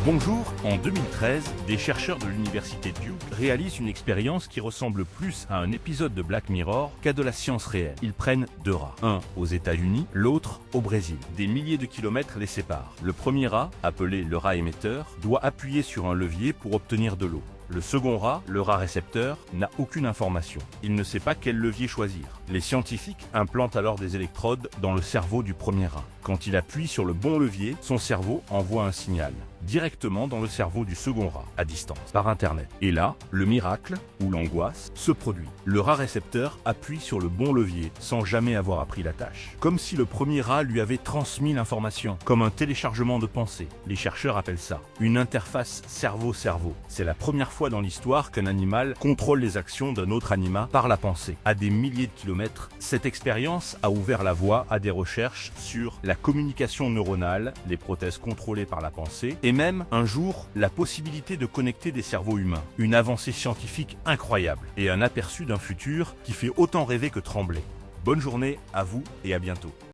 Bonjour, en 2013, des chercheurs de l'université Duke réalisent une expérience qui ressemble plus à un épisode de Black Mirror qu'à de la science réelle. Ils prennent deux rats, un aux États-Unis, l'autre au Brésil. Des milliers de kilomètres les séparent. Le premier rat, appelé le rat émetteur, doit appuyer sur un levier pour obtenir de l'eau. Le second rat, le rat récepteur, n'a aucune information. Il ne sait pas quel levier choisir. Les scientifiques implantent alors des électrodes dans le cerveau du premier rat. Quand il appuie sur le bon levier, son cerveau envoie un signal directement dans le cerveau du second rat, à distance, par Internet. Et là, le miracle, ou l'angoisse, se produit. Le rat récepteur appuie sur le bon levier sans jamais avoir appris la tâche. Comme si le premier rat lui avait transmis l'information, comme un téléchargement de pensée. Les chercheurs appellent ça une interface cerveau-cerveau. C'est la première fois dans l'histoire qu'un animal contrôle les actions d'un autre animal par la pensée. À des milliers de kilomètres, cette expérience a ouvert la voie à des recherches sur la communication neuronale, les prothèses contrôlées par la pensée, et même, un jour, la possibilité de connecter des cerveaux humains. Une avancée scientifique incroyable et un aperçu d'un futur qui fait autant rêver que trembler. Bonne journée à vous et à bientôt.